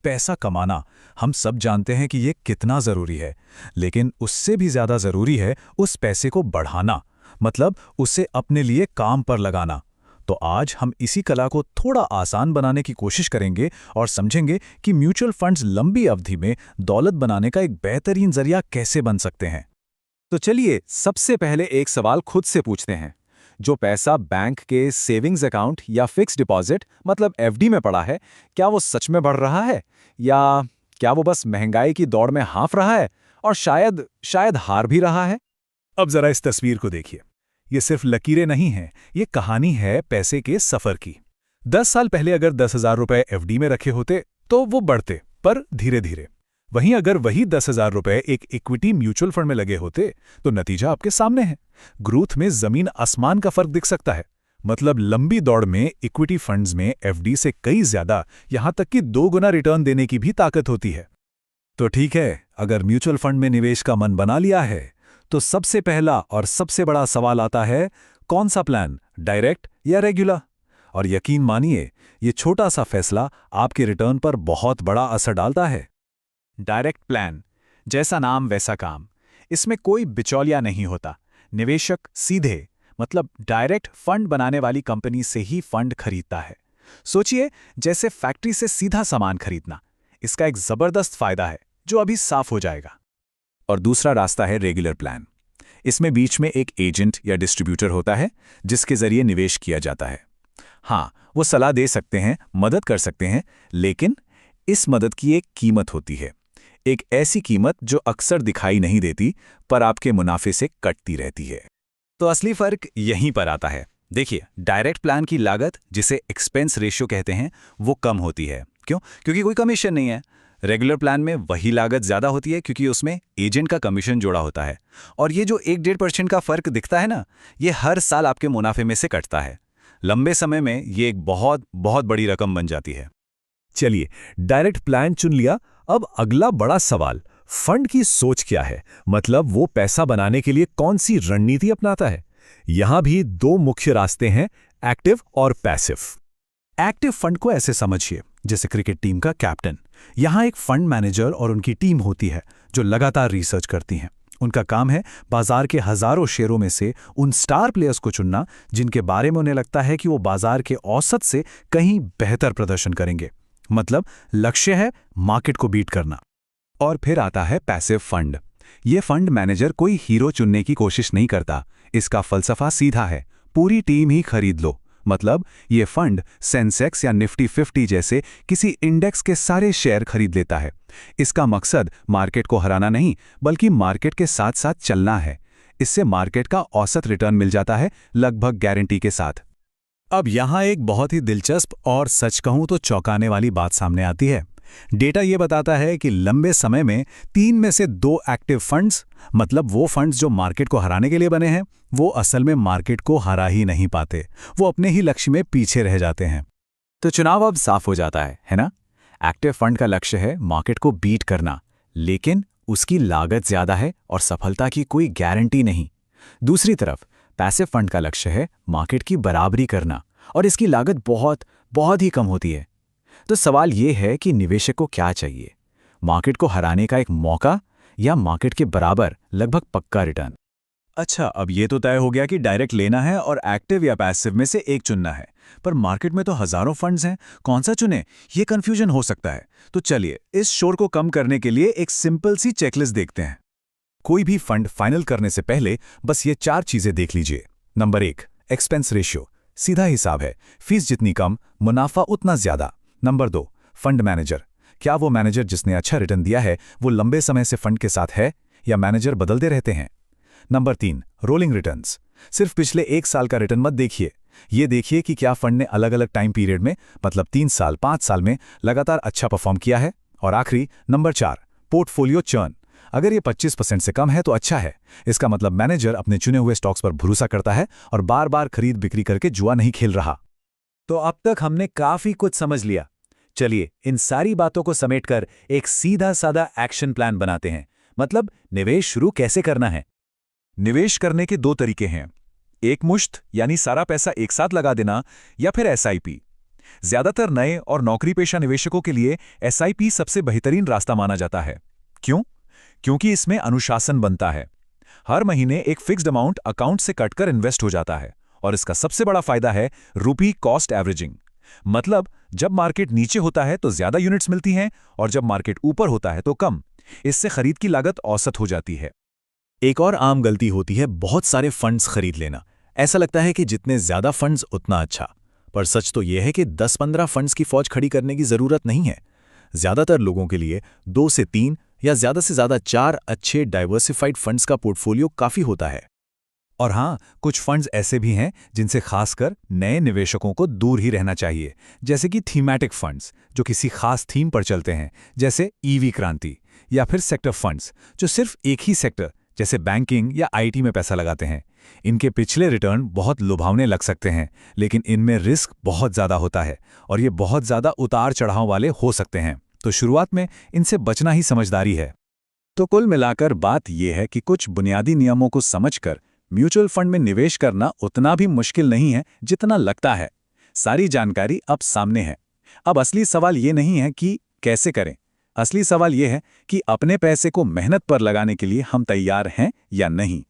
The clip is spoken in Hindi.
पैसा कमाना, हम सब जानते हैं कि ये कितना ज़रूरी है, लेकिन उससे भी ज़्यादा ज़रूरी है उस पैसे को बढ़ाना, मतलब उसे अपने लिए काम पर लगाना। तो आज हम इसी कला को थोड़ा आसान बनाने की कोशिश करेंगे और समझेंगे कि म्यूचुअल फंड्स लंबी अवधि में दौलत बनाने का एक बेहतरीन जरिया कैसे बन सकते हैं। तो चलिए सबसे पहले एक सवाल खुद से पूछते हैं। जो पैसा बैंक के सेविंग्स अकाउंट या फिक्स डिपॉजिट मतलब एफडी में पड़ा है, क्या वो सच में बढ़ रहा है, या क्या वो बस महंगाई की दौड़ में हाँफ रहा है और शायद शायद हार भी रहा है? अब जरा इस तस्वीर को देखिए। ये सिर्फ लकीरें नहीं हैं, ये कहानी है पैसे के सफर की। 10 साल पहले अगर 10,000 रुपए एफडी में रखे होते तो वो बढ़ते, पर धीरे धीरे। वहीं अगर वही 10,000 रुपए एक इक्विटी म्यूचुअल फंड में लगे होते तो नतीजा आपके सामने है। ग्रोथ में जमीन आसमान का फर्क दिख सकता है। मतलब लंबी दौड़ में इक्विटी फंड्स में एफडी से कई ज्यादा, यहां तक कि 2 गुना रिटर्न देने की भी ताकत होती है। तो ठीक है, अगर म्यूचुअल फंड में निवेश का मन बना लिया है तो सबसे पहला और सबसे बड़ा सवाल आता है, कौन सा प्लान, डायरेक्ट या रेगुलर? और यकीन मानिए, ये छोटा सा फैसला आपके रिटर्न पर बहुत बड़ा असर डालता है। डायरेक्ट प्लान, जैसा नाम वैसा काम। इसमें कोई बिचौलिया नहीं होता। निवेशक सीधे मतलब डायरेक्ट फंड बनाने वाली कंपनी से ही फंड खरीदता है। सोचिए, जैसे फैक्ट्री से सीधा सामान खरीदना। इसका एक जबरदस्त फायदा है जो अभी साफ हो जाएगा। और दूसरा रास्ता है रेगुलर प्लान। इसमें बीच में एक एजेंट या डिस्ट्रीब्यूटर होता है जिसके जरिए निवेश किया जाता है। हाँ, वो सलाह दे सकते हैं, मदद कर सकते हैं, लेकिन इस मदद की एक कीमत होती है। एक ऐसी कीमत जो अक्सर दिखाई नहीं देती पर आपके मुनाफे से कटती रहती है। तो असली फर्क यहीं पर आता है। देखिए, डायरेक्ट प्लान की लागत, जिसे एक्सपेंस रेशियो कहते हैं, वो कम होती है। क्यों? क्योंकि कोई कमीशन नहीं है। रेगुलर प्लान में वही लागत ज्यादा होती है क्योंकि उसमें एजेंट का कमीशन जोड़ा होता है। और ये जो 1-1.5% का फर्क दिखता है ना, ये हर साल आपके मुनाफे में से कटता है। लंबे समय में ये एक बहुत बहुत बड़ी रकम बन जाती है। चलिए, डायरेक्ट प्लान चुन लिया। अब अगला बड़ा सवाल, फंड की सोच क्या है? मतलब वो पैसा बनाने के लिए कौन सी रणनीति अपनाता है? यहां भी 2 मुख्य रास्ते हैं, एक्टिव और पैसिव। एक्टिव फंड को ऐसे समझिए जैसे क्रिकेट टीम का कैप्टन। यहां एक फंड मैनेजर और उनकी टीम होती है जो लगातार रिसर्च करती हैं। उनका काम है बाजार के हजारों शेयरों में से उन स्टार प्लेयर्स को चुनना जिनके बारे में उन्हें लगता है कि वो बाजार के औसत से कहीं बेहतर प्रदर्शन करेंगे। मतलब लक्ष्य है मार्केट को बीट करना। और फिर आता है पैसिव फंड। ये फंड मैनेजर कोई हीरो चुनने की कोशिश नहीं करता। इसका फलसफा सीधा है, पूरी टीम ही खरीद लो। मतलब ये फंड सेंसेक्स या निफ्टी 50 जैसे किसी इंडेक्स के सारे शेयर खरीद लेता है। इसका मकसद मार्केट को हराना नहीं, बल्कि मार्केट के साथ साथ चलना है। इससे मार्केट का औसत रिटर्न मिल जाता है, लगभग गारंटी के साथ। अब यहां एक बहुत ही दिलचस्प और सच कहूं तो चौंकाने वाली बात सामने आती है। डेटा ये बताता है कि लंबे समय में 3 में से 2 एक्टिव फंड्स, मतलब वो फंड्स जो मार्केट को हराने के लिए बने हैं, वो असल में मार्केट को हरा ही नहीं पाते। वो अपने ही लक्ष्य में पीछे रह जाते हैं। तो चुनाव अब साफ हो जाता है ना? एक्टिव फंड का लक्ष्य है मार्केट को बीट करना, लेकिन उसकी लागत ज्यादा है और सफलता की कोई गारंटी नहीं। दूसरी तरफ पैसिव फंड का लक्ष्य है मार्केट की बराबरी करना, और इसकी लागत बहुत बहुत ही कम होती है। तो सवाल यह है कि निवेशक को क्या चाहिए, मार्केट को हराने का एक मौका या मार्केट के बराबर लगभग पक्का रिटर्न? अच्छा, अब ये तो तय हो गया कि डायरेक्ट लेना है और एक्टिव या पैसिव में से एक चुनना है। पर मार्केट में तो हजारों फंड्स हैं, कौन सा चुने, ये कंफ्यूजन हो सकता है। तो चलिए, इस शोर को कम करने के लिए एक सिंपल सी चेकलिस्ट देखते हैं। कोई भी फंड फाइनल करने से पहले बस ये 4 चीजें देख लीजिए। Number 1, expense ratio. सीधा हिसाब है, फीस जितनी कम मुनाफा उतना ज्यादा। Number 2, fund manager. क्या वो मैनेजर जिसने अच्छा रिटर्न दिया है वो लंबे समय से फंड के साथ है, या मैनेजर बदलते रहते हैं? Number 3, rolling returns. सिर्फ पिछले 1 साल का रिटर्न मत देखिए, ये देखिए कि क्या फंड ने अलग अलग टाइम पीरियड में, मतलब 3 साल 5 साल में लगातार अच्छा परफॉर्म किया है। और आखिरी नंबर 4, पोर्टफोलियो चर्न। अगर ये 25% से कम है तो अच्छा है। इसका मतलब मैनेजर अपने चुने हुए स्टॉक्स पर भरोसा करता है और बार बार खरीद बिक्री करके जुआ नहीं खेल रहा। तो अब तक हमने काफी कुछ समझ लिया। चलिए, इन सारी बातों को समेटकर एक सीधा साधा एक्शन प्लान बनाते हैं। मतलब निवेश शुरू कैसे करना है। निवेश करने के 2 तरीके हैं, एक मुश्त यानी सारा पैसा एक साथ लगा देना, या फिर एसआईपी। ज्यादातर नए और नौकरी पेशा निवेशकों के लिए एसआईपी सबसे बेहतरीन रास्ता माना जाता है। क्यों? क्योंकि इसमें अनुशासन बनता है। हर महीने एक फिक्स्ड अमाउंट अकाउंट से कटकर इन्वेस्ट हो जाता है, और इसका सबसे बड़ा फायदा है रूपी कॉस्ट एवरेजिंग। मतलब जब मार्केट नीचे होता है तो ज्यादा यूनिट्स मिलती हैं, और जब मार्केट ऊपर होता है तो कम। इससे खरीद की लागत औसत हो जाती है। एक और आम गलती होती है बहुत सारे फंड्स खरीद लेना। ऐसा लगता है कि जितने ज्यादा फंड्स उतना अच्छा, पर सच तो यह है कि 10-15 फंड्स की फौज खड़ी करने की जरूरत नहीं है। ज्यादातर लोगों के लिए 2 से 3 या ज्यादा से ज्यादा 4 अच्छे डाइवर्सिफाइड फंड्स का पोर्टफोलियो काफी होता है। और हाँ, कुछ फंड्स ऐसे भी हैं जिनसे खासकर नए निवेशकों को दूर ही रहना चाहिए, जैसे कि थीमैटिक फंड्स जो किसी खास थीम पर चलते हैं, जैसे ईवी क्रांति, या फिर सेक्टर फंड्स जो सिर्फ एक ही सेक्टर जैसे बैंकिंग या आईटी में पैसा लगाते हैं। इनके पिछले रिटर्न बहुत लुभावने लग सकते हैं, लेकिन इनमें रिस्क बहुत ज़्यादा होता है और ये बहुत ज़्यादा उतार चढ़ाव वाले हो सकते हैं। तो शुरुआत में इनसे बचना ही समझदारी है। तो कुल मिलाकर बात यह है कि कुछ बुनियादी नियमों को समझकर म्यूचुअल फंड में निवेश करना उतना भी मुश्किल नहीं है जितना लगता है। सारी जानकारी अब सामने है। अब असली सवाल ये नहीं है कि कैसे करें, असली सवाल यह है कि अपने पैसे को मेहनत पर लगाने के लिए हम तैयार हैं या नहीं।